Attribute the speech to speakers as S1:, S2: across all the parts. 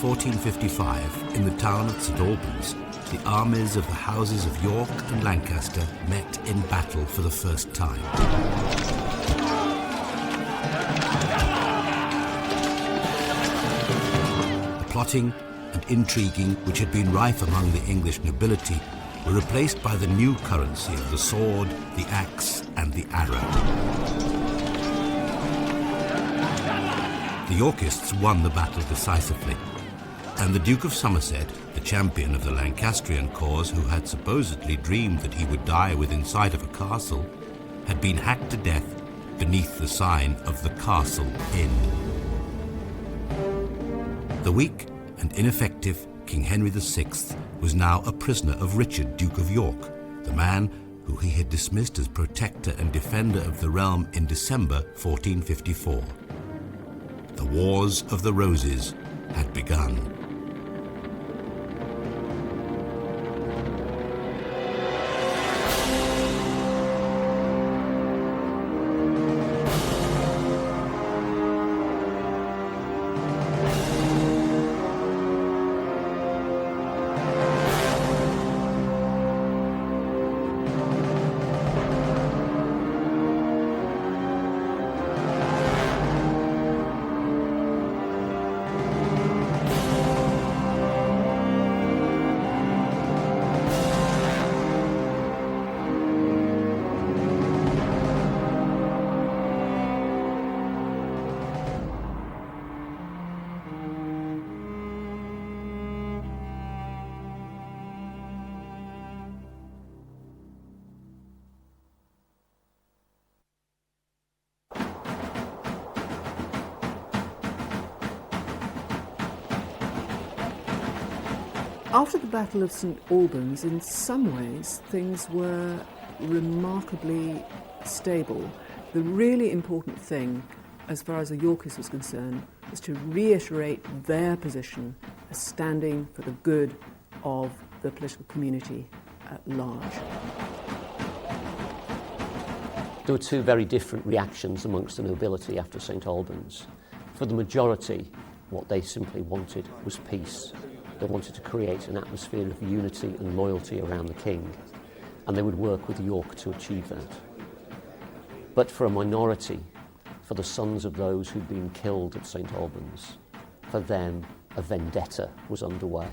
S1: 1455, in the town of St Albans, the armies of the houses of York and Lancaster met in battle for the first time. The plotting and intriguing which had been rife among the English nobility were replaced by the new currency of the sword, the axe, and the arrow. The Yorkists won the battle decisively, and the Duke of Somerset, the champion of the Lancastrian cause, who had supposedly dreamed that he would die within sight of a castle, had been hacked to death beneath the sign of the Castle Inn. The weak and ineffective King Henry VI was now a prisoner of Richard, Duke of York, the man who he had dismissed as protector and defender of the realm in December 1454. The Wars of the Roses had begun.
S2: After the Battle of St Albans, in some ways, things were remarkably stable. The really important thing, as far as the Yorkists was concerned, was to reiterate their position as standing for the good of the political community at large.
S3: There were two very different reactions amongst the nobility after St Albans. For the majority, what they simply wanted was peace. They wanted to create an atmosphere of unity and loyalty around the king, and they would work with York to achieve that. But for a minority, for the sons of those who'd been killed at St Albans, for them a vendetta was underway.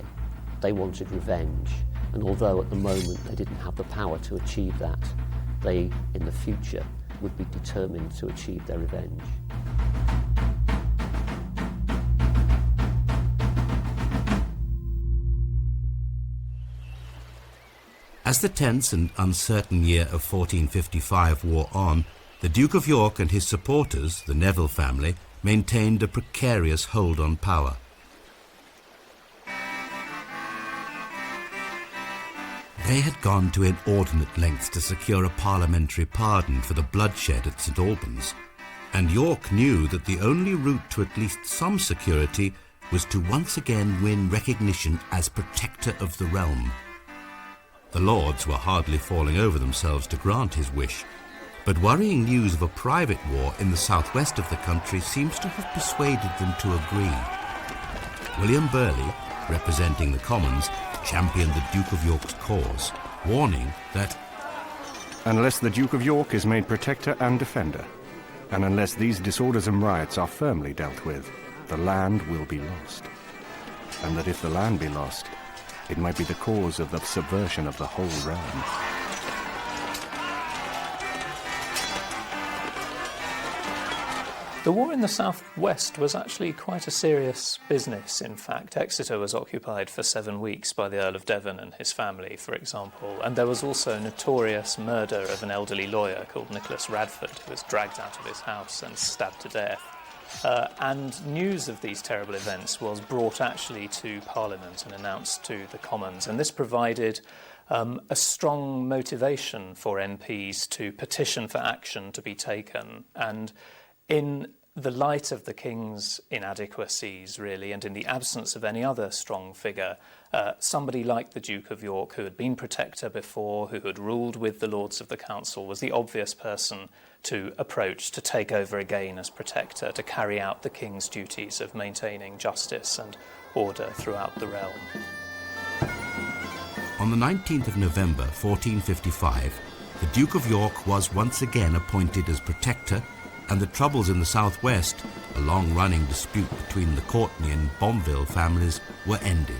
S3: They wanted revenge, and although at the moment they didn't have the power to achieve that, they, in the future, would be determined to achieve their revenge.
S1: As the tense and uncertain year of 1455 wore on, the Duke of York and his supporters, the Neville family, maintained a precarious hold on power. They had gone to inordinate lengths to secure a parliamentary pardon for the bloodshed at St Albans, and York knew that the only route to at least some security was to once again win recognition as protector of the realm. The Lords were hardly falling over themselves to grant his wish, but worrying news of a private war in the southwest of the country seems to have persuaded them to agree. William Burleigh, representing the Commons, championed the Duke of York's cause, warning that
S4: unless the Duke of York is made protector and defender, and unless these disorders and riots are firmly dealt with, the land will be lost. And that if the land be lost, it might be the cause of the subversion of the whole realm.
S5: The war in the southwest was actually quite a serious business. In fact, Exeter was occupied for 7 weeks by the Earl of Devon and his family, for example, and there was also a notorious murder of an elderly lawyer called Nicholas Radford, who was dragged out of his house and stabbed to death. And news of these terrible events was brought actually to Parliament and announced to the Commons, and this provided a strong motivation for MPs to petition for action to be taken. And in the light of the King's inadequacies, really, and in the absence of any other strong figure, somebody like the Duke of York, who had been protector before, who had ruled with the Lords of the Council, was the obvious person to approach, to take over again as protector, to carry out the King's duties of maintaining justice and order throughout the realm.
S1: On the 19th of November 1455, the Duke of York was once again appointed as protector, and the troubles in the southwest, a long-running dispute between the Courtenay and Bombeville families, were ended.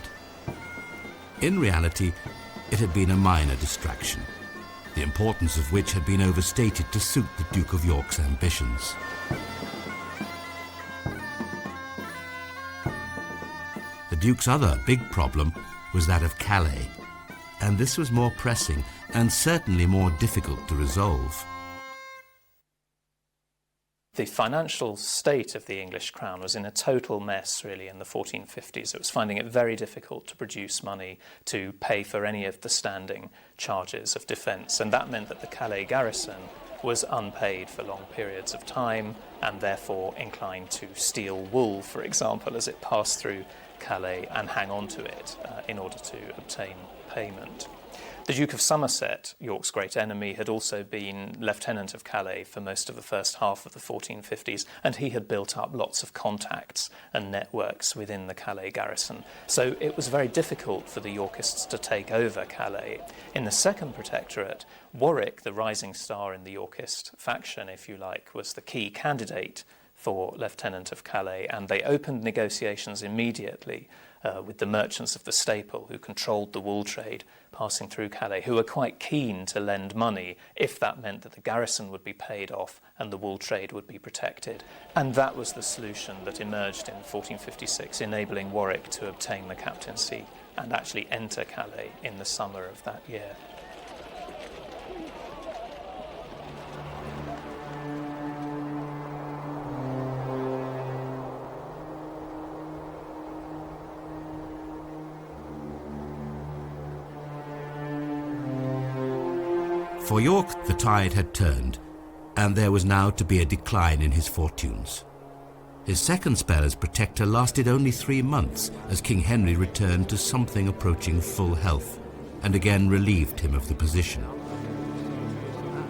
S1: In reality, it had been a minor distraction, the importance of which had been overstated to suit the Duke of York's ambitions. The Duke's other big problem was that of Calais, and this was more pressing and certainly more difficult to resolve.
S5: The financial state of the English crown was in a total mess, really, in the 1450s. It was finding it very difficult to produce money to pay for any of the standing charges of defence, and that meant that the Calais garrison was unpaid for long periods of time and therefore inclined to steal wool, for example, as it passed through Calais and hang on to it in order to obtain payment. The Duke of Somerset, York's great enemy, had also been Lieutenant of Calais for most of the first half of the 1450s, and he had built up lots of contacts and networks within the Calais garrison. So it was very difficult for the Yorkists to take over Calais. In the Second Protectorate, Warwick, the rising star in the Yorkist faction, if you like, was the key candidate for Lieutenant of Calais, and they opened negotiations immediately with the merchants of the staple who controlled the wool trade passing through Calais, who were quite keen to lend money if that meant that the garrison would be paid off and the wool trade would be protected. And that was the solution that emerged in 1456, enabling Warwick to obtain the captaincy and actually enter Calais in the summer of that year.
S1: For York, the tide had turned, and there was now to be a decline in his fortunes. His second spell as protector lasted only 3 months, as King Henry returned to something approaching full health, and again relieved him of the position.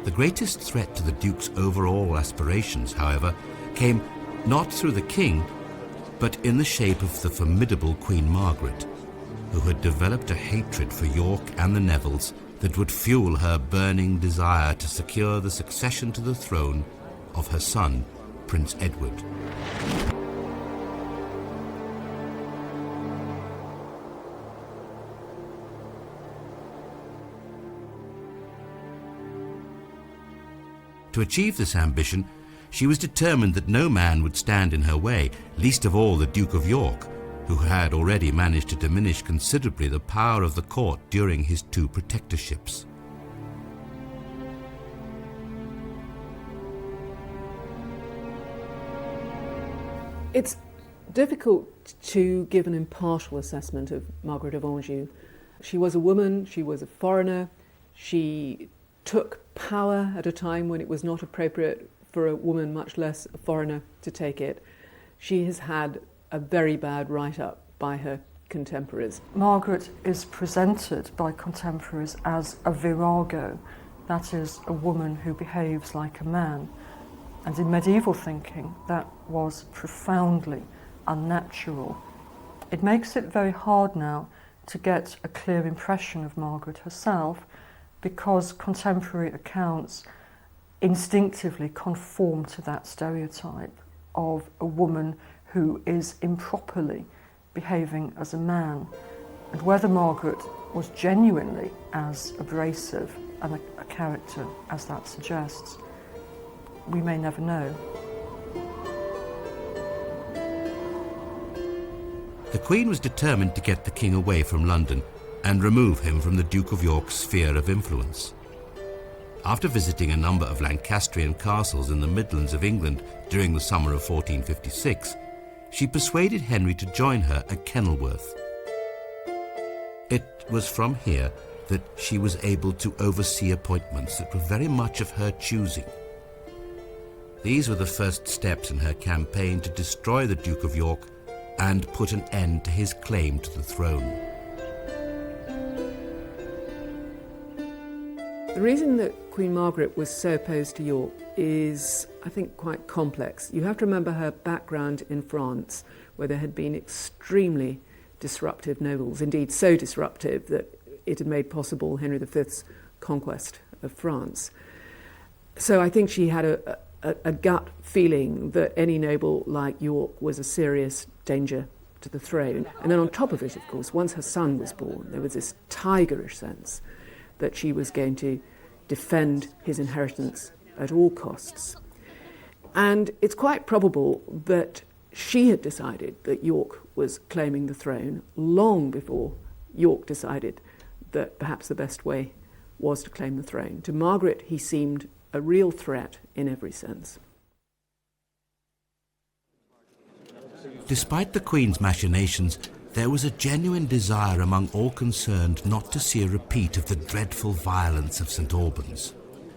S1: The greatest threat to the Duke's overall aspirations, however, came not through the king, but in the shape of the formidable Queen Margaret, who had developed a hatred for York and the Nevilles that would fuel her burning desire to secure the succession to the throne of her son, Prince Edward. To achieve this ambition, she was determined that no man would stand in her way, least of all the Duke of York, who had already managed to diminish considerably the power of the court during his 2 protectorships.
S2: It's difficult to give an impartial assessment of Margaret of Anjou. She was a woman, she was a foreigner, she took power at a time when it was not appropriate for a woman, much less a foreigner, to take it. She has had a very bad write-up by her contemporaries.
S6: Margaret is presented by contemporaries as a virago, that is, a woman who behaves like a man. And in medieval thinking, that was profoundly unnatural. It makes it very hard now to get a clear impression of Margaret herself, because contemporary accounts instinctively conform to that stereotype of a woman who is improperly behaving as a man. And whether Margaret was genuinely as abrasive and a character as that suggests, we may never know.
S1: The Queen was determined to get the king away from London and remove him from the Duke of York's sphere of influence. After visiting a number of Lancastrian castles in the Midlands of England during the summer of 1456, she persuaded Henry to join her at Kenilworth. It was from here that she was able to oversee appointments that were very much of her choosing. These were the first steps in her campaign to destroy the Duke of York and put an end to his claim to the throne.
S2: The reason that Queen Margaret was so opposed to York is, I think, quite complex. You have to remember her background in France, where there had been extremely disruptive nobles, indeed so disruptive that it had made possible Henry V's conquest of France. So I think she had a gut feeling that any noble like York was a serious danger to the throne. And then on top of it, of course, once her son was born, there was this tigerish sense that she was going to defend his inheritance at all costs. And it's quite probable that she had decided that York was claiming the throne long before York decided that perhaps the best way was to claim the throne. To Margaret, he seemed a real threat in every sense.
S1: Despite the Queen's machinations, there was a genuine desire among all concerned not to see a repeat of the dreadful violence of St Albans.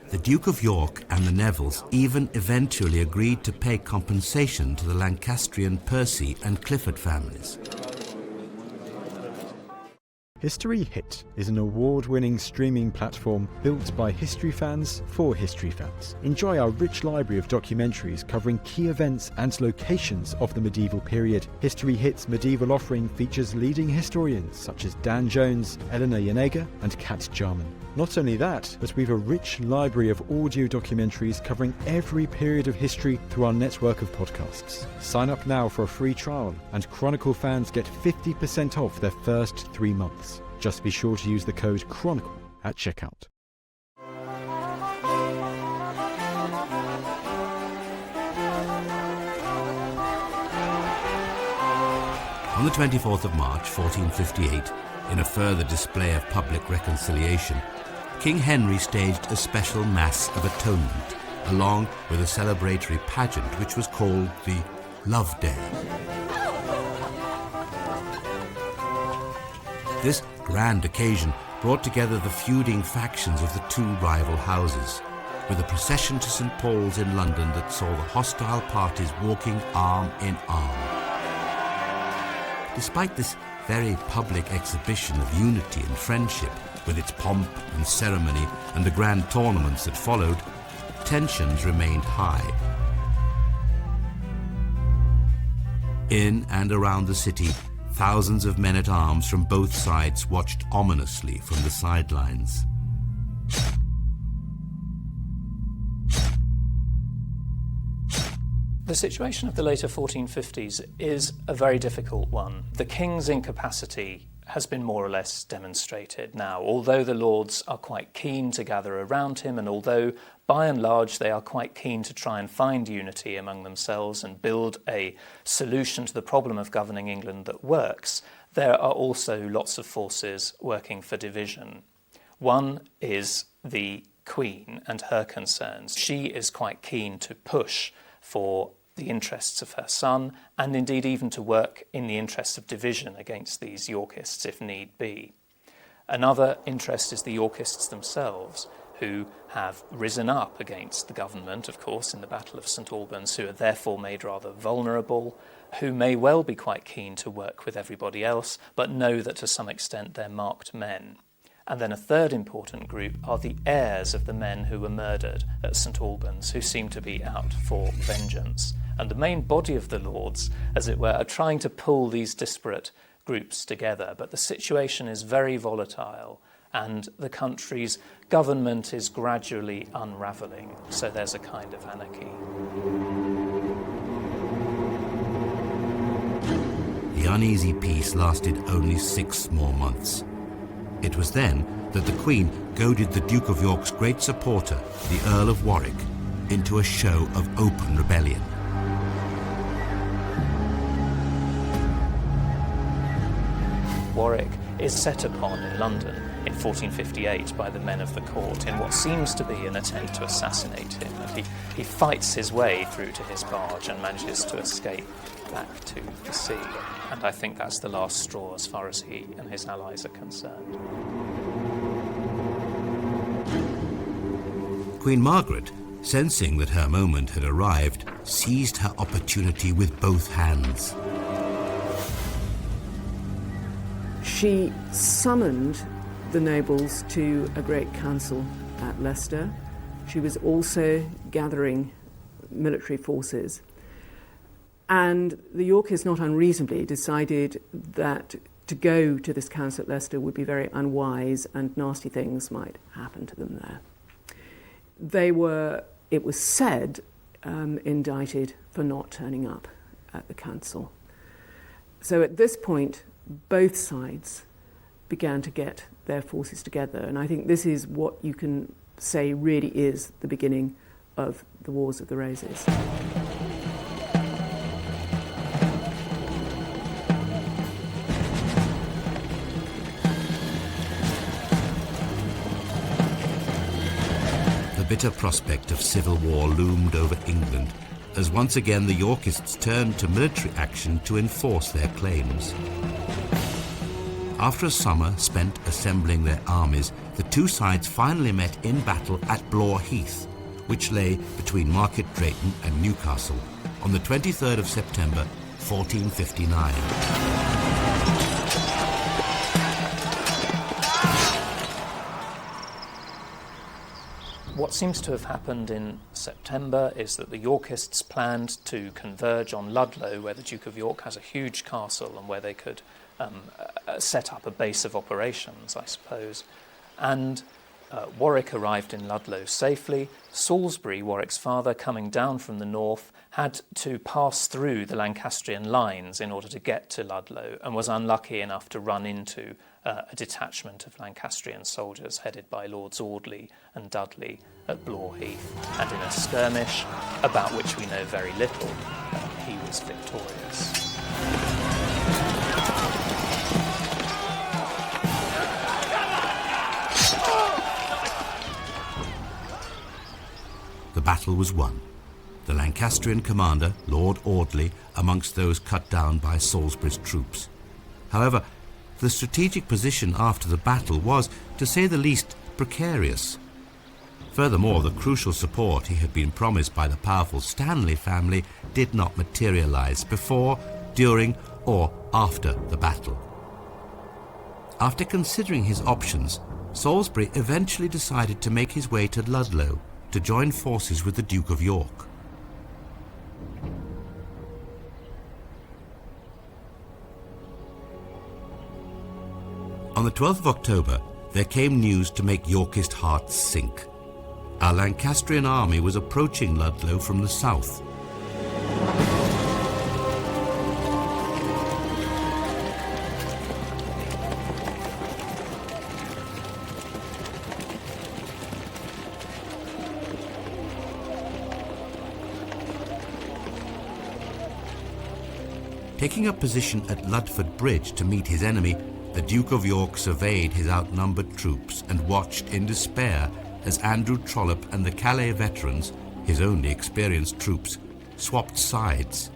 S1: The Duke of York and the Nevilles even eventually agreed to pay compensation to the Lancastrian Percy and Clifford families.
S7: History Hit is an award-winning streaming platform built by history fans for history fans. Enjoy our rich library of documentaries covering key events and locations of the medieval period. History Hit's medieval offering features leading historians such as Dan Jones, Eleanor Janega and Kat Jarman. Not only that, but we've a rich library of audio documentaries covering every period of history through our network of podcasts. Sign up now for a free trial, and Chronicle fans get 50% off their first 3 months. Just be sure to use the code Chronicle at checkout.
S1: On the 24th of March 1458, in a further display of public reconciliation, King Henry staged a special Mass of Atonement, along with a celebratory pageant which was called the Love Day. This grand occasion brought together the feuding factions of the two rival houses, with a procession to St Paul's in London that saw the hostile parties walking arm in arm. Despite this very public exhibition of unity and friendship, with its pomp and ceremony and the grand tournaments that followed, tensions remained high. In and around the city, thousands of men-at-arms from both sides watched ominously from the sidelines.
S5: The situation of the later 1450s is a very difficult one. The king's incapacity has been more or less demonstrated now, although the lords are quite keen to gather around him, and although by and large they are quite keen to try and find unity among themselves and build a solution to the problem of governing England that works, there are also lots of forces working for division. One is the Queen and her concerns. She is quite keen to push for the interests of her son, and indeed even to work in the interests of division against these Yorkists if need be. Another interest is the Yorkists themselves, who have risen up against the government, of course, in the Battle of St Albans, who are therefore made rather vulnerable, who may well be quite keen to work with everybody else, but know that to some extent they're marked men. And then a third important group are the heirs of the men who were murdered at St Albans, who seem to be out for vengeance. And the main body of the lords, as it were, are trying to pull these disparate groups together. But the situation is very volatile, and the country's government is gradually unravelling. So there's a kind of anarchy.
S1: The uneasy peace lasted only 6 more months. It was then that the Queen goaded the Duke of York's great supporter, the Earl of Warwick, into a show of open rebellion.
S5: Warwick is set upon in London in 1458 by the men of the court in what seems to be an attempt to assassinate him. And he fights his way through to his barge and manages to escape back to the sea. And I think that's the last straw as far as he and his allies are concerned.
S1: Queen Margaret, sensing that her moment had arrived, seized her opportunity with both hands.
S2: She summoned the nobles to a great council at Leicester. She was also gathering military forces. And the Yorkists, not unreasonably, decided that to go to this council at Leicester would be very unwise and nasty things might happen to them there. They were, it was said, indicted for not turning up at the council. So at this point, both sides began to get their forces together, and I think this is what you can say really is the beginning of the Wars of the Roses.
S1: The bitter prospect of civil war loomed over England as once again the Yorkists turned to military action to enforce their claims. After a summer spent assembling their armies, the two sides finally met in battle at Blore Heath, which lay between Market Drayton and Newcastle, on the 23rd of September 1459.
S5: What seems to have happened in September is that the Yorkists planned to converge on Ludlow, where the Duke of York has a huge castle and where they could set up a base of operations, I suppose. And Warwick arrived in Ludlow safely. Salisbury, Warwick's father, coming down from the north, had to pass through the Lancastrian lines in order to get to Ludlow, and was unlucky enough to run into a detachment of Lancastrian soldiers headed by Lords Audley and Dudley at Blore Heath, and in a skirmish, about which we know very little, he was victorious.
S1: The battle was won. The Lancastrian commander, Lord Audley, amongst those cut down by Salisbury's troops. However, the strategic position after the battle was, to say the least, precarious. Furthermore, the crucial support he had been promised by the powerful Stanley family did not materialize before, during, or after the battle. After considering his options, Salisbury eventually decided to make his way to Ludlow to join forces with the Duke of York. On the 12th of October, there came news to make Yorkist hearts sink. A Lancastrian army was approaching Ludlow from the south. Taking up position at Ludford Bridge to meet his enemy, the Duke of York surveyed his outnumbered troops and watched in despair as Andrew Trollope and the Calais veterans, his only experienced troops, swapped sides.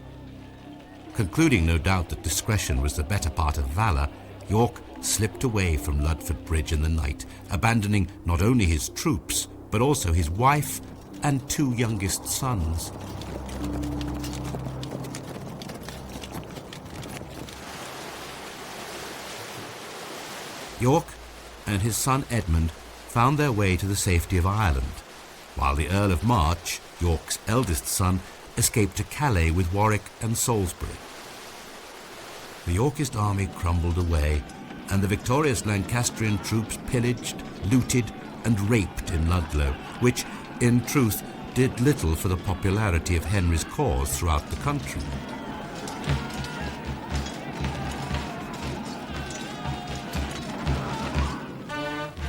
S1: Concluding no doubt that discretion was the better part of valour, York slipped away from Ludford Bridge in the night, abandoning not only his troops, but also his wife and two youngest sons. York and his son Edmund found their way to the safety of Ireland, while the Earl of March, York's eldest son, escaped to Calais with Warwick and Salisbury. The Yorkist army crumbled away, and the victorious Lancastrian troops pillaged, looted, and raped in Ludlow, which, in truth, did little for the popularity of Henry's cause throughout the country.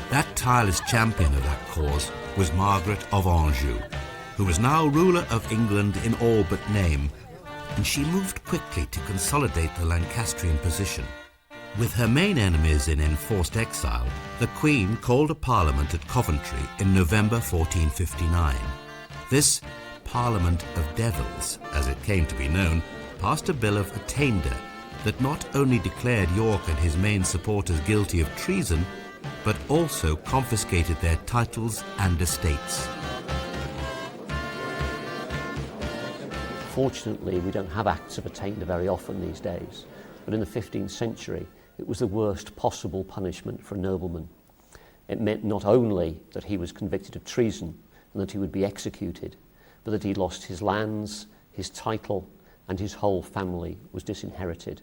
S1: That tireless champion of that cause was Margaret of Anjou, who was now ruler of England in all but name, and she moved quickly to consolidate the Lancastrian position. With her main enemies in enforced exile, the Queen called a parliament at Coventry in November 1459. This Parliament of Devils, as it came to be known, passed a bill of attainder that not only declared York and his main supporters guilty of treason, but also confiscated their titles and estates.
S3: Fortunately, we don't have acts of attainder very often these days, but in the 15th century, it was the worst possible punishment for a nobleman. It meant not only that he was convicted of treason and that he would be executed, but that he lost his lands, his title, and his whole family was disinherited.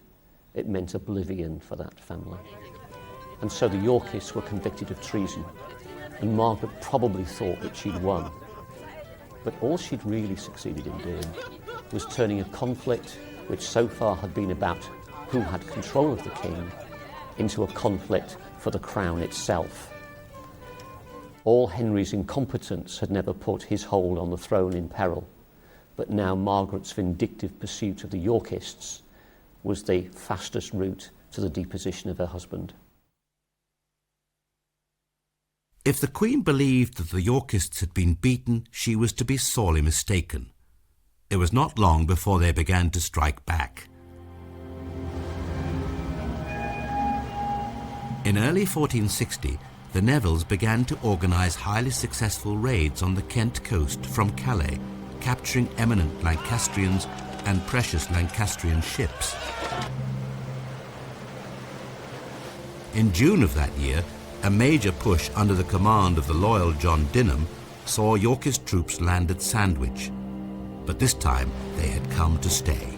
S3: it meant oblivion for that family. And so the Yorkists were convicted of treason, and Margaret probably thought that she'd won. But all she'd really succeeded in doing was turning a conflict which so far had been about who had control of the king into a conflict for the crown itself. All Henry's incompetence had never put his hold on the throne in peril, but now Margaret's vindictive pursuit of the Yorkists was the fastest route to the deposition of her husband.
S1: If the Queen believed that the Yorkists had been beaten, she was to be sorely mistaken. It was not long before they began to strike back. In early 1460, the Nevilles began to organise highly successful raids on the Kent coast from Calais, capturing eminent Lancastrians and precious Lancastrian ships. In June of that year, a major push under the command of the loyal John Dinham saw Yorkist troops land at Sandwich, but this time they had come to stay.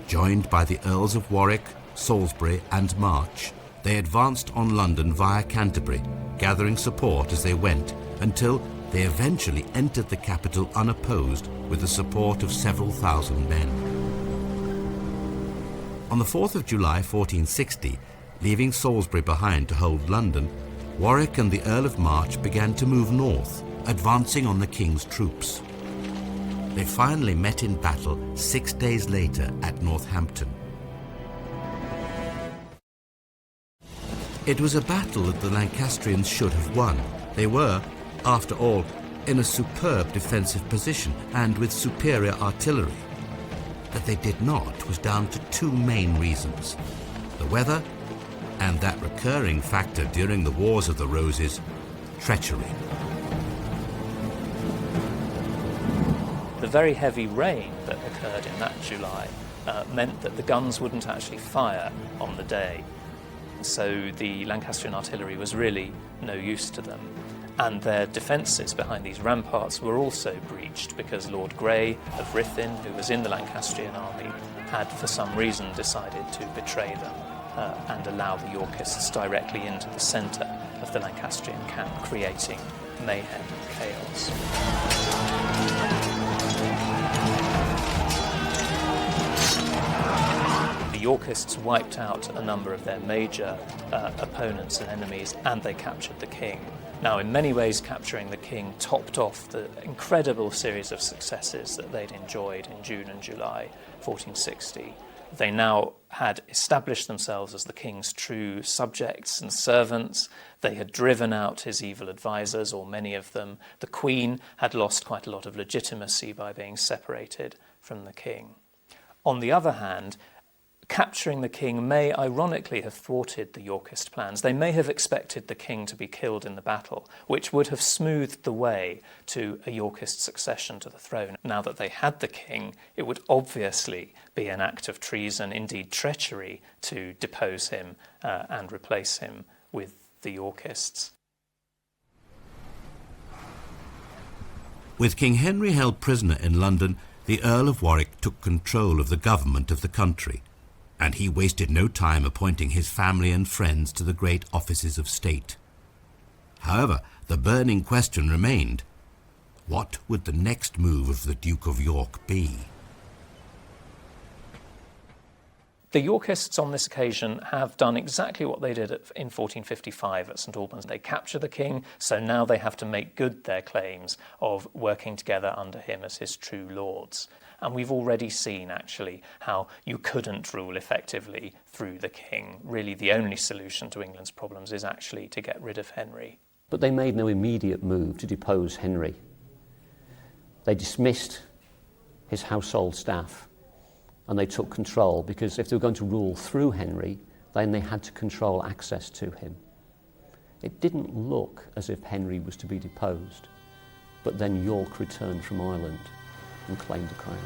S1: Joined by the Earls of Warwick, Salisbury and March, they advanced on London via Canterbury, gathering support as they went until they eventually entered the capital unopposed with the support of several thousand men. On the 4th of July 1460, leaving Salisbury behind to hold London, Warwick and the Earl of March began to move north, advancing on the king's troops. They finally met in battle 6 days later at Northampton. It was a battle that the Lancastrians should have won. They were, after all, in a superb defensive position and with superior artillery. That they did not was down to two main reasons: the weather and that recurring factor during the Wars of the Roses, treachery.
S5: The very heavy rain that occurred in that July meant that the guns wouldn't actually fire on the day. So the Lancastrian artillery was really no use to them. And their defences behind these ramparts were also breached because Lord Grey of Ruthin, who was in the Lancastrian army, had for some reason decided to betray them and allow the Yorkists directly into the centre of the Lancastrian camp, creating mayhem and chaos. The Yorkists wiped out a number of their major opponents and enemies, and they captured the king. Now, in many ways, capturing the king topped off the incredible series of successes that they'd enjoyed in June and July 1460. They now had established themselves as the king's true subjects and servants. They had driven out his evil advisors, or many of them. The Queen had lost quite a lot of legitimacy by being separated from the king. On the other hand, capturing the king may ironically have thwarted the Yorkist plans. They may have expected the king to be killed in the battle, which would have smoothed the way to a Yorkist succession to the throne. Now that they had the king, it would obviously be an act of treason, indeed treachery, to depose him and replace him with the Yorkists.
S1: With King Henry held prisoner in London, the Earl of Warwick took control of the government of the country, and he wasted no time appointing his family and friends to the great offices of state. However, the burning question remained: what would the next move of the Duke of York be?
S5: The Yorkists on this occasion have done exactly what they did in 1455 at St Albans. They capture the king, so now they have to make good their claims of working together under him as his true lords. And we've already seen, actually, how you couldn't rule effectively through the king. Really, the only solution to England's problems is actually to get rid of Henry.
S3: But they made no immediate move to depose Henry. They dismissed his household staff, and they took control, because if they were going to rule through Henry, then they had to control access to him. It didn't look as if Henry was to be deposed, but then York returned from Ireland and claimed the crown.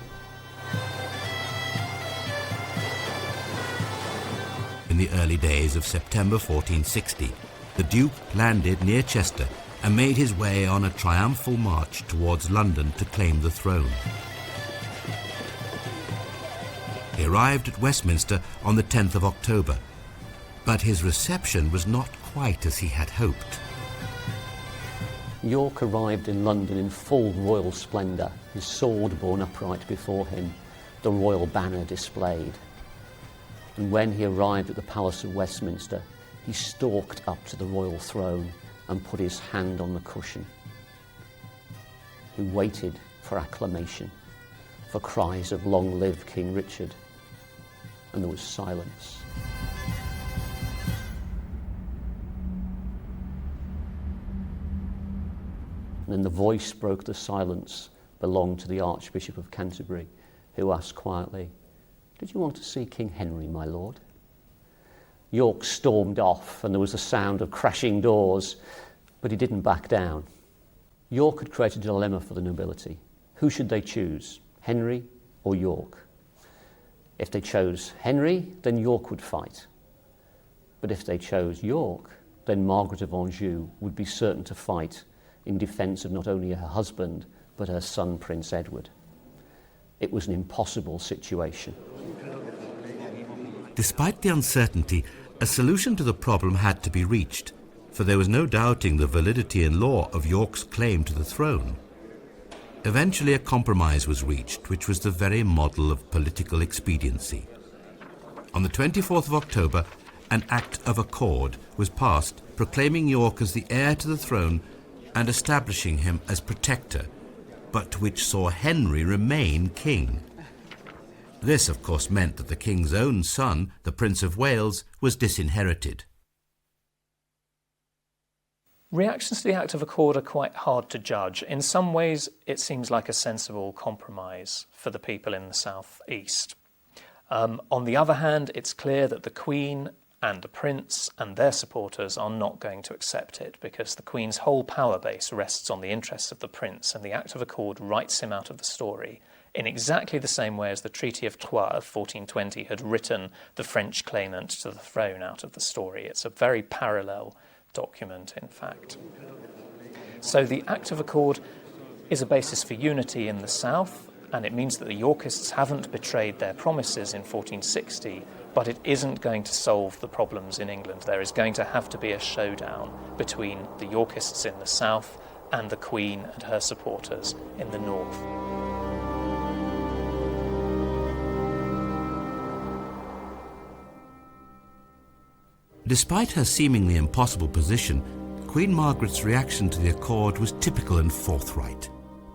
S1: In the early days of September 1460, the Duke landed near Chester and made his way on a triumphal march towards London to claim the throne. He arrived at Westminster on the 10th of October, but his reception was not quite as he had hoped.
S3: York arrived in London in full royal splendour, his sword borne upright before him, the royal banner displayed. And when he arrived at the Palace of Westminster, he stalked up to the royal throne and put his hand on the cushion. He waited for acclamation, for cries of "Long live King Richard," and there was silence. And then the voice broke the silence belonged to the Archbishop of Canterbury, who asked quietly, "Did you want to see King Henry, my lord?" York stormed off, and there was the sound of crashing doors, but he didn't back down. York had created a dilemma for the nobility. Who should they choose, Henry or York? If they chose Henry, then York would fight. But if they chose York, then Margaret of Anjou would be certain to fight in defence of not only her husband, but her son, Prince Edward. It was an impossible situation.
S1: Despite the uncertainty, a solution to the problem had to be reached, for there was no doubting the validity in law of York's claim to the throne. Eventually a compromise was reached, which was the very model of political expediency. On the 24th of October, an Act of Accord was passed proclaiming York as the heir to the throne and establishing him as protector, but which saw Henry remain king. This, of course, meant that the king's own son, the Prince of Wales, was disinherited.
S5: Reactions to the Act of Accord are quite hard to judge. In some ways, it seems like a sensible compromise for the people in the South East. On the other hand, it's clear that the Queen and the Prince and their supporters are not going to accept it, because the Queen's whole power base rests on the interests of the Prince, and the Act of Accord writes him out of the story in exactly the same way as the Treaty of Troyes of 1420 had written the French claimant to the throne out of the story. It's a very parallel document, in fact. So the Act of Accord is a basis for unity in the South, and it means that the Yorkists haven't betrayed their promises in 1460, but it isn't going to solve the problems in England. There is going to have to be a showdown between the Yorkists in the South and the Queen and her supporters in the North.
S1: Despite her seemingly impossible position, Queen Margaret's reaction to the accord was typical and forthright.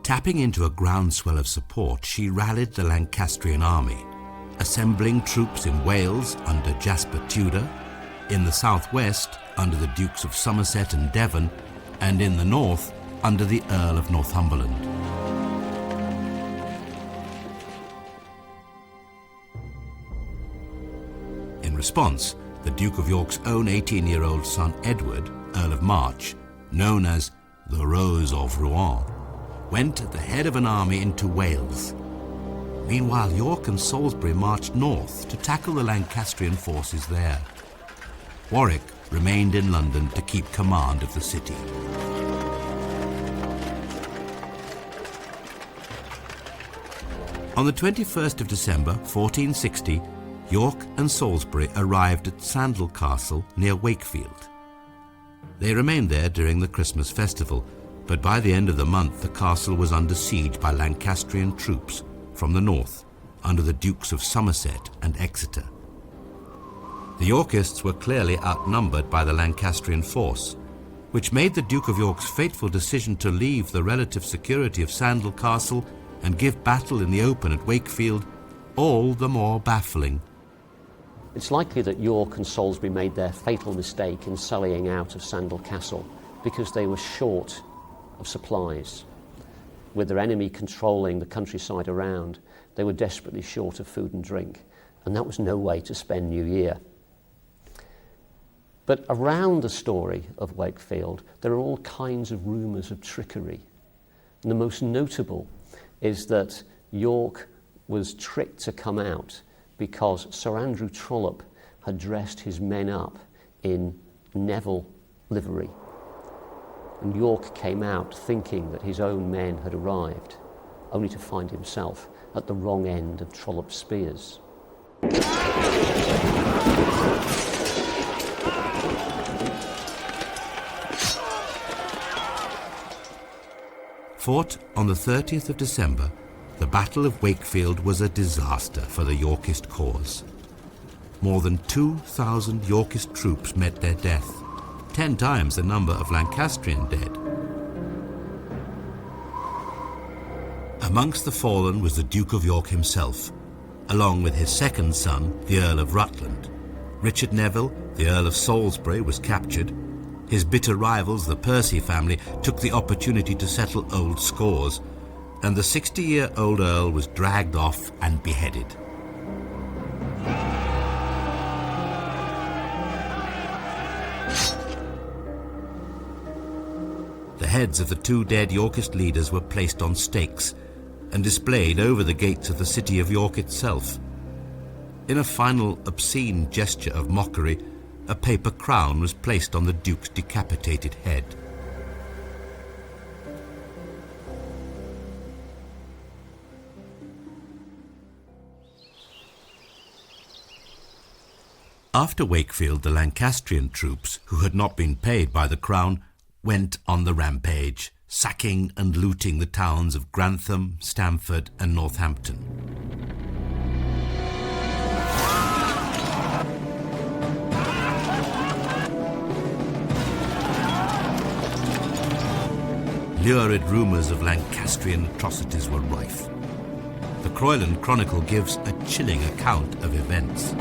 S1: Tapping into a groundswell of support, she rallied the Lancastrian army, assembling troops in Wales under Jasper Tudor, in the southwest under the Dukes of Somerset and Devon, and in the north under the Earl of Northumberland. In response, the Duke of York's own 18-year-old son Edward, Earl of March, known as the Rose of Rouen, went at the head of an army into Wales. Meanwhile, York and Salisbury marched north to tackle the Lancastrian forces there. Warwick remained in London to keep command of the city. On the 21st of December, 1460, York and Salisbury arrived at Sandal Castle near Wakefield. They remained there during the Christmas festival, but by the end of the month the castle was under siege by Lancastrian troops from the north under the Dukes of Somerset and Exeter. The Yorkists were clearly outnumbered by the Lancastrian force, which made the Duke of York's fateful decision to leave the relative security of Sandal Castle and give battle in the open at Wakefield all the more baffling.
S3: It's likely that York and Salisbury made their fatal mistake in sallying out of Sandal Castle because they were short of supplies. With their enemy controlling the countryside around, they were desperately short of food and drink, and that was no way to spend New Year. But around the story of Wakefield, there are all kinds of rumours of trickery. And the most notable is that York was tricked to come out because Sir Andrew Trollope had dressed his men up in Neville livery. And York came out thinking that his own men had arrived, only to find himself at the wrong end of Trollope's spears.
S1: Fought on the 30th of December, the Battle of Wakefield was a disaster for the Yorkist cause. More than 2,000 Yorkist troops met their death, 10 times the number of Lancastrian dead. Amongst the fallen was the Duke of York himself, along with his second son, the Earl of Rutland. Richard Neville, the Earl of Salisbury, was captured. His bitter rivals, the Percy family, took the opportunity to settle old scores, and the 60-year-old Earl was dragged off and beheaded. The heads of the two dead Yorkist leaders were placed on stakes and displayed over the gates of the city of York itself. In a final obscene gesture of mockery, a paper crown was placed on the Duke's decapitated head. After Wakefield, the Lancastrian troops, who had not been paid by the crown, went on the rampage, sacking and looting the towns of Grantham, Stamford and Northampton. Lurid rumours of Lancastrian atrocities were rife. The Chronicle gives a chilling account of events.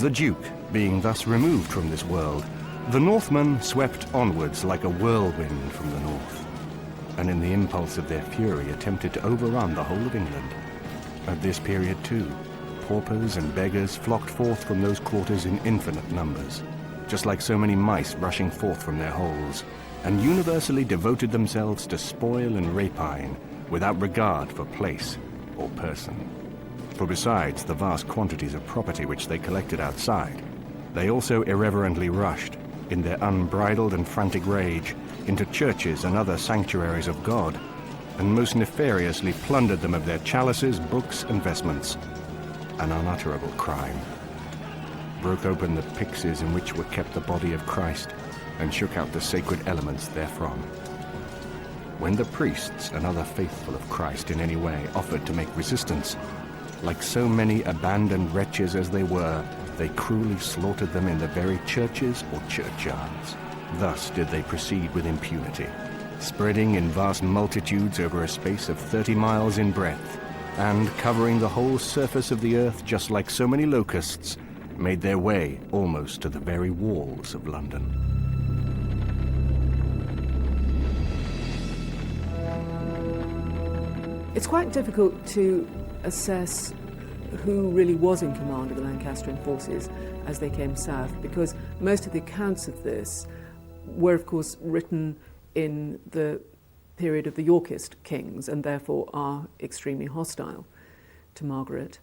S4: The Duke being thus removed from this world, the Northmen swept onwards like a whirlwind from the north, and in the impulse of their fury attempted to overrun the whole of England. At this period too, paupers and beggars flocked forth from those quarters in infinite numbers, just like so many mice rushing forth from their holes, and universally devoted themselves to spoil and rapine without regard for place or person. For besides the vast quantities of property which they collected outside, they also irreverently rushed, in their unbridled and frantic rage, into churches and other sanctuaries of God, and most nefariously plundered them of their chalices, books, and vestments. An unutterable crime. Broke open the pyxes in which were kept the body of Christ, and shook out the sacred elements therefrom. When the priests and other faithful of Christ in any way offered to make resistance, like so many abandoned wretches as they were, they cruelly slaughtered them in the very churches or churchyards. Thus did they proceed with impunity, spreading in vast multitudes over a space of 30 miles in breadth, and covering the whole surface of the earth just like so many locusts, made their way almost to the very walls of London.
S2: It's quite difficult to assess who really was in command of the Lancastrian forces as they came south, because most of the accounts of this were, of course, written in the period of the Yorkist kings and therefore are extremely hostile to Margaret.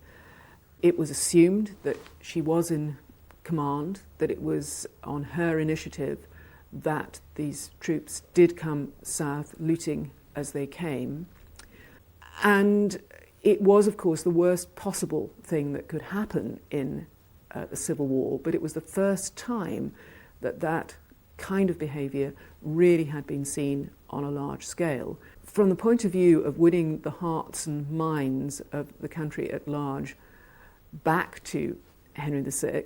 S2: It was assumed that she was in command, that it was on her initiative that these troops did come south, looting as they came. And it was, of course, the worst possible thing that could happen in a civil war, but it was the first time that that kind of behaviour really had been seen on a large scale. From the point of view of winning the hearts and minds of the country at large back to Henry VI,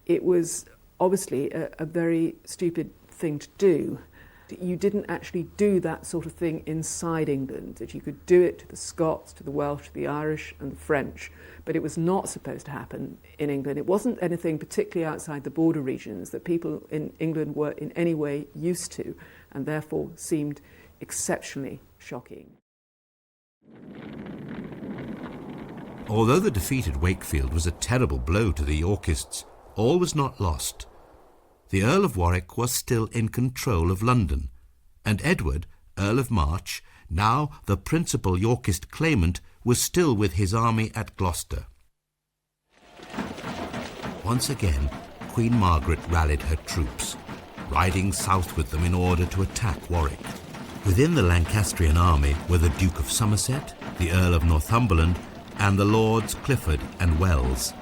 S2: it was obviously a very stupid thing to do. You didn't actually do that sort of thing inside England, that you could do it to the Scots, to the Welsh, to the Irish and the French, but it was not supposed to happen in England. It wasn't anything particularly outside the border regions that people in England were in any way used to, and therefore seemed exceptionally shocking.
S1: Although the defeat at Wakefield was a terrible blow to the Yorkists, all was not lost. The Earl of Warwick was still in control of London, and Edward, Earl of March, now the principal Yorkist claimant, was still with his army at Gloucester. Once again, Queen Margaret rallied her troops, riding south with them in order to attack Warwick. Within the Lancastrian army were the Duke of Somerset, the Earl of Northumberland, and the Lords Clifford and Wells,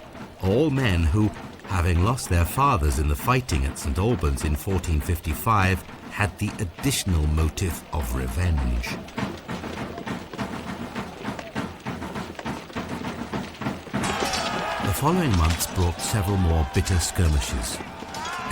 S1: all men who, having lost their fathers in the fighting at St Albans in 1455, had the additional motive of revenge. The following months brought several more bitter skirmishes.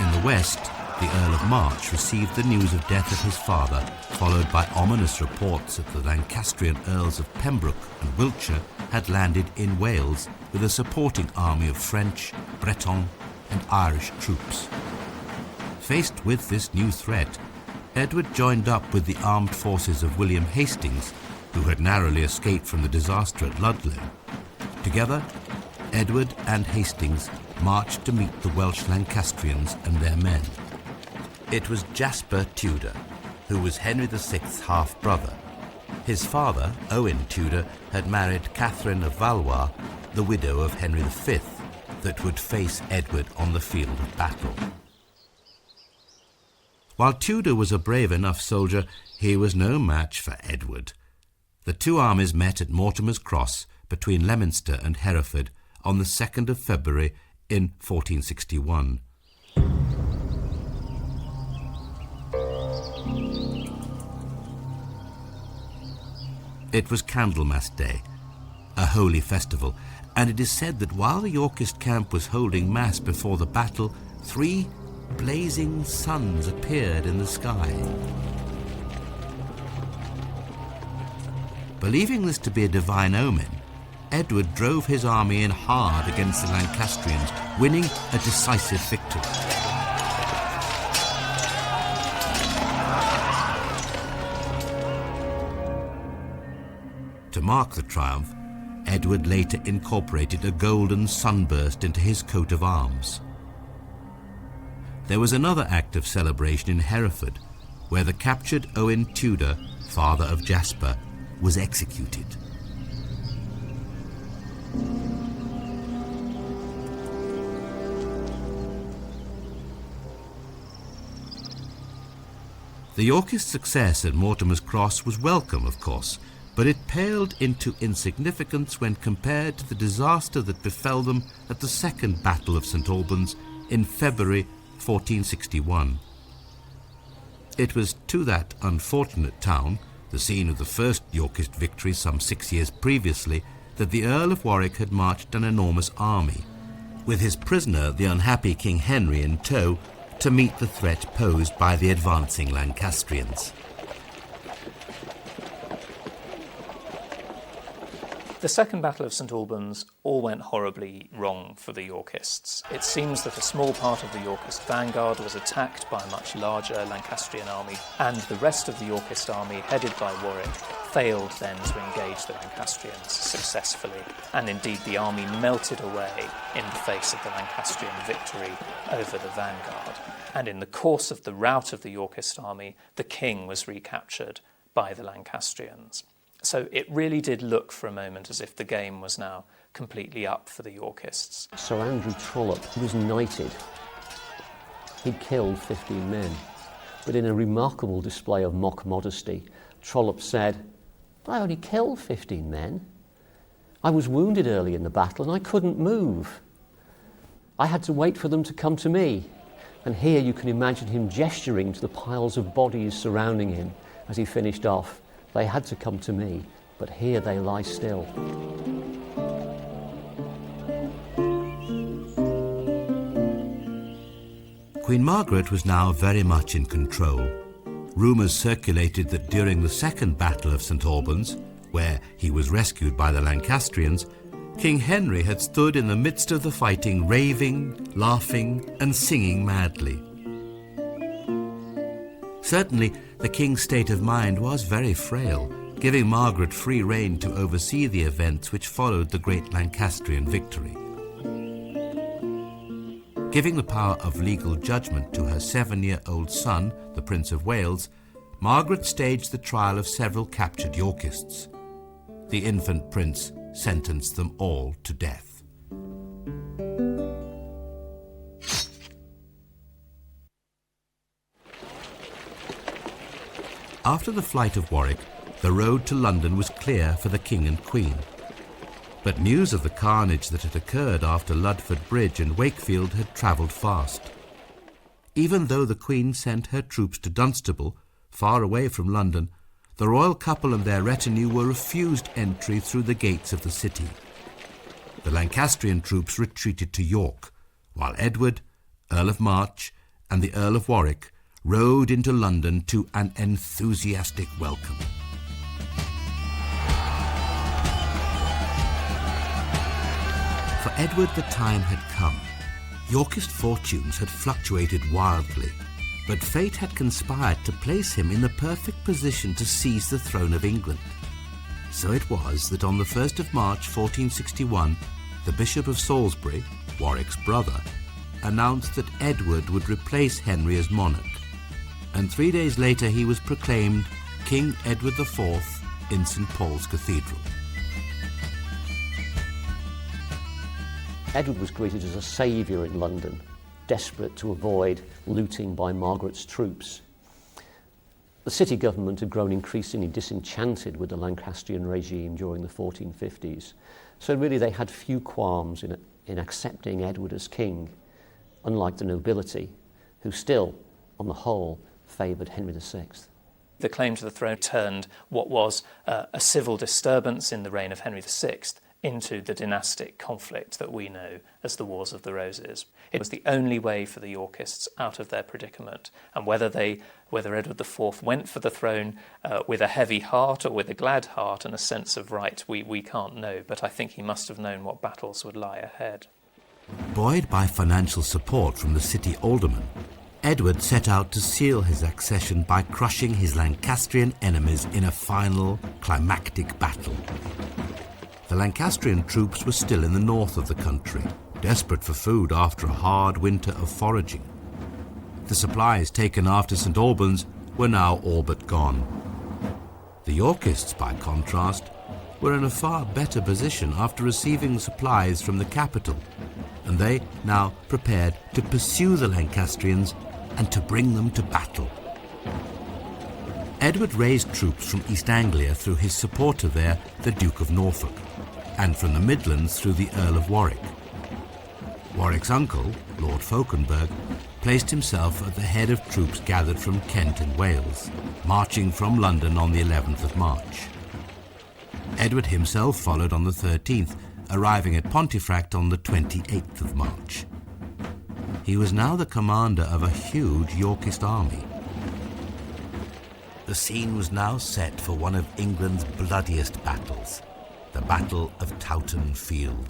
S1: In the west, the Earl of March received the news of death of his father, followed by ominous reports that the Lancastrian Earls of Pembroke and Wiltshire had landed in Wales with a supporting army of French, Breton and Irish troops. Faced with this new threat, Edward joined up with the armed forces of William Hastings, who had narrowly escaped from the disaster at Ludlow. Together, Edward and Hastings marched to meet the Welsh Lancastrians and their men. It was Jasper Tudor, who was Henry VI's half-brother. His father, Owen Tudor, had married Catherine of Valois, the widow of Henry V, that would face Edward on the field of battle. While Tudor was a brave enough soldier, he was no match for Edward. The two armies met at Mortimer's Cross between Leominster and Hereford on the 2nd of February in 1461. It was Candlemas Day, a holy festival, and it is said that while the Yorkist camp was holding mass before the battle, 3 blazing suns appeared in the sky. Believing this to be a divine omen, Edward drove his army in hard against the Lancastrians, winning a decisive victory. To mark the triumph, Edward later incorporated a golden sunburst into his coat of arms. There was another act of celebration in Hereford, where the captured Owen Tudor, father of Jasper, was executed. The Yorkist success at Mortimer's Cross was welcome, of course, but it paled into insignificance when compared to the disaster that befell them at the Second Battle of St Albans in February 1461. It was to that unfortunate town, the scene of the first Yorkist victory some 6 years previously, that the Earl of Warwick had marched an enormous army, with his prisoner, the unhappy King Henry, in tow, to meet the threat posed by the advancing Lancastrians.
S5: The Second Battle of St Albans all went horribly wrong for the Yorkists. It seems that a small part of the Yorkist vanguard was attacked by a much larger Lancastrian army, and the rest of the Yorkist army, headed by Warwick, failed then to engage the Lancastrians successfully, and indeed the army melted away in the face of the Lancastrian victory over the vanguard. And in the course of the rout of the Yorkist army, the king was recaptured by the Lancastrians. So it really did look for a moment as if the game was now completely up for the Yorkists.
S3: Sir Andrew Trollope was knighted. He'd killed 15 men. But in a remarkable display of mock modesty, Trollope said, "I only killed 15 men. I was wounded early in the battle and I couldn't move. I had to wait for them to come to me." And here you can imagine him gesturing to the piles of bodies surrounding him as he finished off. "They had to come to me, but here they lie still."
S1: Queen Margaret was now very much in control. Rumours circulated that during the Second Battle of St Albans, where he was rescued by the Lancastrians, King Henry had stood in the midst of the fighting, raving, laughing and singing madly. Certainly, the king's state of mind was very frail, giving Margaret free rein to oversee the events which followed the great Lancastrian victory. Giving the power of legal judgment to her 7-year-old son, the Prince of Wales, Margaret staged the trial of several captured Yorkists. The infant prince sentenced them all to death. After the flight of Warwick, the road to London was clear for the King and Queen. But news of the carnage that had occurred after Ludford Bridge and Wakefield had travelled fast. Even though the Queen sent her troops to Dunstable, far away from London, the royal couple and their retinue were refused entry through the gates of the city. The Lancastrian troops retreated to York, while Edward, Earl of March, and the Earl of Warwick rode into London to an enthusiastic welcome. For Edward the time had come. Yorkist fortunes had fluctuated wildly, but fate had conspired to place him in the perfect position to seize the throne of England. So it was that on the 1st of March 1461, the Bishop of Salisbury, Warwick's brother, announced that Edward would replace Henry as monarch, and 3 days later he was proclaimed King Edward IV in St. Paul's Cathedral.
S3: Edward was greeted as a saviour in London, desperate to avoid looting by Margaret's troops. The city government had grown increasingly disenchanted with the Lancastrian regime during the 1450s, so really they had few qualms in accepting Edward as king, unlike the nobility, who still, on the whole, favoured Henry VI.
S5: The claim to the throne turned what was a civil disturbance in the reign of Henry VI into the dynastic conflict that we know as the Wars of the Roses. It was the only way for the Yorkists out of their predicament, and whether Edward IV went for the throne with a heavy heart or with a glad heart and a sense of right, we can't know, but I think he must have known what battles would lie ahead.
S1: Buoyed by financial support from the city aldermen, Edward set out to seal his accession by crushing his Lancastrian enemies in a final, climactic battle. The Lancastrian troops were still in the north of the country, desperate for food after a hard winter of foraging. The supplies taken after St. Albans were now all but gone. The Yorkists, by contrast, were in a far better position after receiving supplies from the capital, and they now prepared to pursue the Lancastrians and to bring them to battle. Edward raised troops from East Anglia through his supporter there, the Duke of Norfolk, and from the Midlands through the Earl of Warwick. Warwick's uncle, Lord Fauconberg, placed himself at the head of troops gathered from Kent and Wales, marching from London on the 11th of March. Edward himself followed on the 13th, arriving at Pontefract on the 28th of March. He was now the commander of a huge Yorkist army. The scene was now set for one of England's bloodiest battles, the Battle of Towton Field.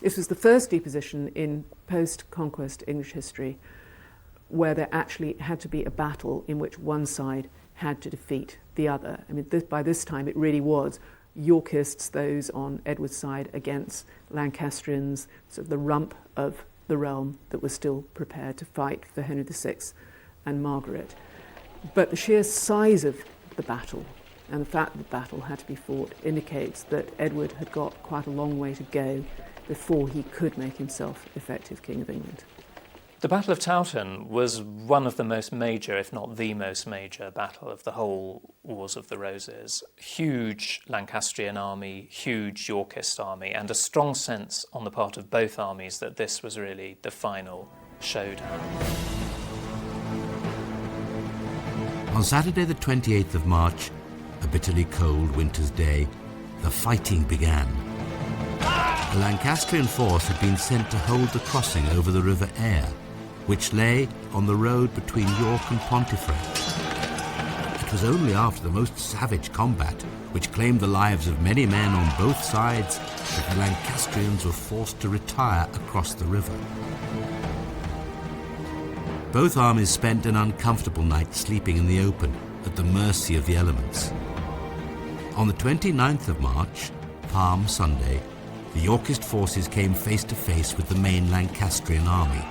S2: This was the first deposition in post-conquest English history where there actually had to be a battle in which one side had to defeat the other. I mean, by this time it really was Yorkists, those on Edward's side, against Lancastrians, sort of the rump of the realm that was still prepared to fight for Henry VI and Margaret. But the sheer size of the battle and the fact that the battle had to be fought indicates that Edward had got quite a long way to go before he could make himself effective King of England.
S5: The Battle of Towton was one of the most major, if not the most major, battle of the whole Wars of the Roses. Huge Lancastrian army, huge Yorkist army, and a strong sense on the part of both armies that this was really the final showdown.
S1: On Saturday the 28th of March, a bitterly cold winter's day, the fighting began. A Lancastrian force had been sent to hold the crossing over the River Aire, which lay on the road between York and Pontefract. It was only after the most savage combat, which claimed the lives of many men on both sides, that the Lancastrians were forced to retire across the river. Both armies spent an uncomfortable night sleeping in the open, at the mercy of the elements. On the 29th of March, Palm Sunday, the Yorkist forces came face to face with the main Lancastrian army.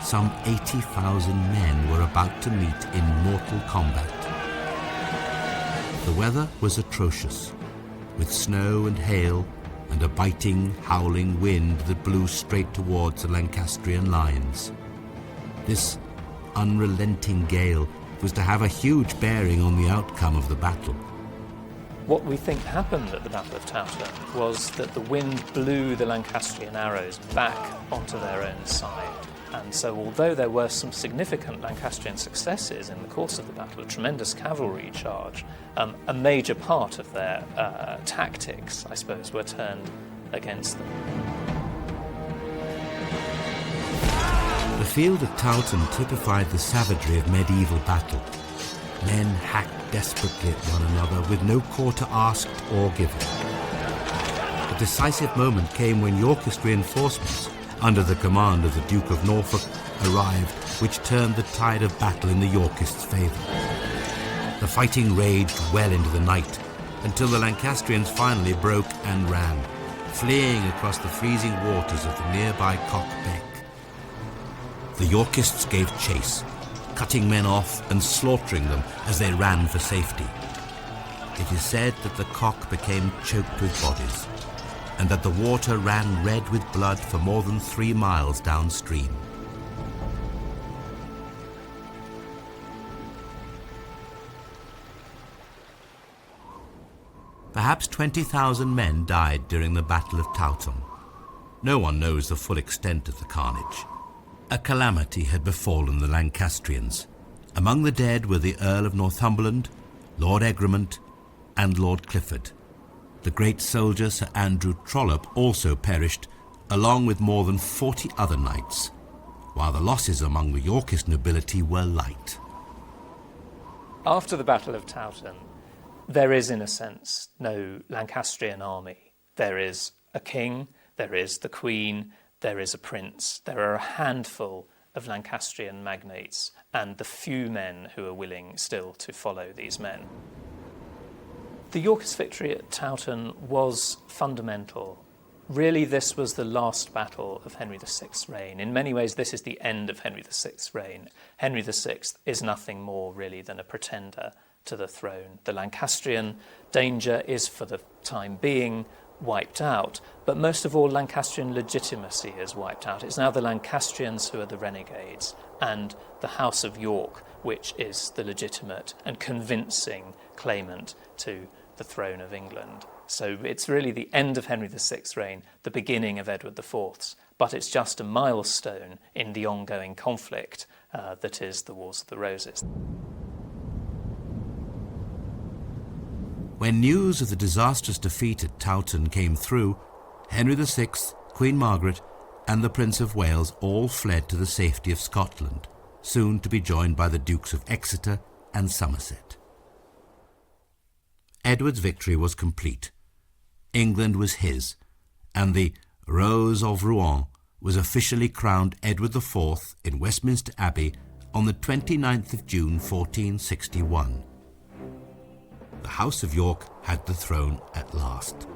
S1: Some 80,000 men were about to meet in mortal combat. The weather was atrocious, with snow and hail and a biting, howling wind that blew straight towards the Lancastrian lines. This unrelenting gale was to have a huge bearing on the outcome of the battle.
S5: What we think happened at the Battle of Towton was that the wind blew the Lancastrian arrows back onto their own side. And so although there were some significant Lancastrian successes in the course of the battle, a tremendous cavalry charge, a major part of their tactics, I suppose, were turned against them.
S1: The field of Towton typified the savagery of medieval battle. Men hacked desperately at one another with no quarter asked or given. The decisive moment came when Yorkist reinforcements, under the command of the Duke of Norfolk, arrived, which turned the tide of battle in the Yorkists' favour. The fighting raged well into the night, until the Lancastrians finally broke and ran, fleeing across the freezing waters of the nearby Cock Beck. The Yorkists gave chase, cutting men off and slaughtering them as they ran for safety. It is said that the Cock became choked with bodies, and that the water ran red with blood for more than 3 miles downstream. Perhaps 20,000 men died during the Battle of Towton. No one knows the full extent of the carnage. A calamity had befallen the Lancastrians. Among the dead were the Earl of Northumberland, Lord Egremont, and Lord Clifford. The great soldier Sir Andrew Trollope also perished, along with more than 40 other knights, while the losses among the Yorkist nobility were light.
S5: After the Battle of Towton, there is, in a sense, no Lancastrian army. There is a king, there is the queen, there is a prince. There are a handful of Lancastrian magnates and the few men who are willing still to follow these men. The Yorkist victory at Towton was fundamental. Really, this was the last battle of Henry VI's reign. In many ways, this is the end of Henry VI's reign. Henry VI is nothing more, really, than a pretender to the throne. The Lancastrian danger is, for the time being, wiped out, but most of all, Lancastrian legitimacy is wiped out. It's now the Lancastrians who are the renegades, and the House of York, which is the legitimate and convincing claimant to the throne of England. So it's really the end of Henry VI's reign, the beginning of Edward IV's, but it's just a milestone in the ongoing conflict that is the Wars of the Roses.
S1: When news of the disastrous defeat at Towton came through, Henry VI, Queen Margaret, and the Prince of Wales all fled to the safety of Scotland, soon to be joined by the Dukes of Exeter and Somerset. Edward's victory was complete. England was his, and the Rose of Rouen was officially crowned Edward IV in Westminster Abbey on the 29th of June 1461. The House of York had the throne at last.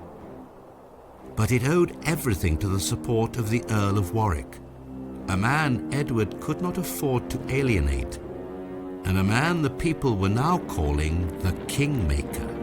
S1: But it owed everything to the support of the Earl of Warwick, a man Edward could not afford to alienate, and a man the people were now calling the Kingmaker.